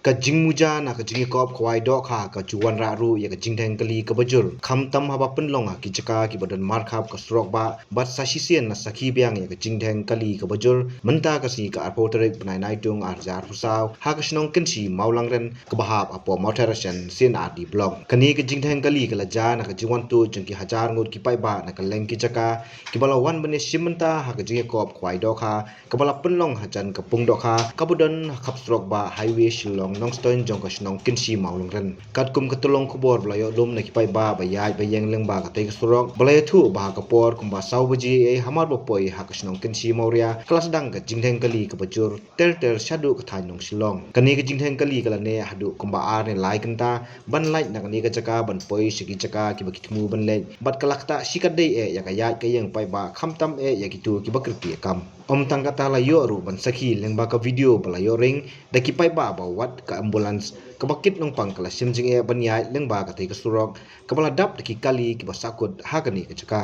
ka jingmuja na ka Jingiakob Khwai Dohkha ka juwan ra ru ya ka jingtheng kali ka bajul kham tam haba penlong ki chaka ki badan markhap ka strok ba bat sasisian na sakhi biang ya ka jingtheng kali ka bajul menta ka si ka arpoterik banai nai tung arjar pusaw ha ka Shillong Kynshi Mawlangren ka bahap apo motorashan sin adi blog kani ka jingtheng kali ka laja na ka jiwan tu jengki hajar ngut ki pai ba na ka leng ki chaka ki balawan bane simenta ha ka Jingiakob Khwai Dohkha ka bala penlong hajan ka pung Dohkha ka budan khap strok ba highway Shillong Nongstoin jong ka Shillong Kynshi Mawlangren kat kum ka tulong kubor balayo dum na ki pai ba yai ba yeng leng ba ka tai ka strok balayo thu ba ka por kum ba saw baji e hamar ba poi ha ka Shillong Kynshi Mawria kelas dang ka jingtheng kali ka bajur ter shadu ka thain nong Shillong kani ka jingtheng kali kala ne hadu kum ba ar ne lai kanta ban lai na kani ka chaka ban poi sigi chaka ki ba kitmu ban le bat kalakta sikat dei e ya ka yai ka yeng pai ba kham tam e ya ki tu ki ba kriti kam om tang kata la yo ru ban sakhi leng ba ka video bala yo ring da ki pai ba wat ka ambulance ka bakit nong pang kala sim jing e ban yai leng ba ka tai ka surok ka bala dap da ki kali ki ba Sahkut ha ka ni ka chaka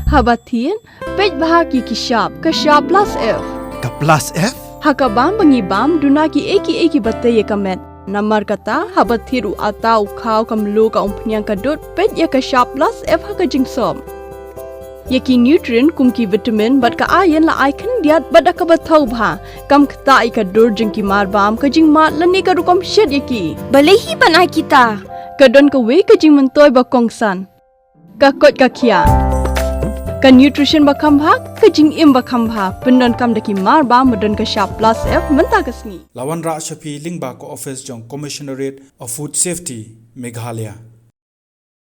Habatin, pej bahagi ki sharp plus F. Ka plus F? Hakabam bangi bam dunaki eki batay kamet. Namar kata habathiru atau khaw kamlu ka umpnyang kadut pej ya ka sharp plus F haka jingsom. Yaki nutrient kumki vitamin bat ka iron la icon diat bat ka bathau bha kam kta ai ka dur jingki mar bam ka jing mat lani ka rukom shed yaki. Balehi banai kita. Kadon ka we ka jing mentoy ba kongsan. Ka kot ka khia. Ka nutrition bakam bha ka jing im bakam bha pendon kam daki mar ba modon ka sharp plus F menta kasni Lawan ra shapi lingba ko office jong commissionerate of food safety Meghalaya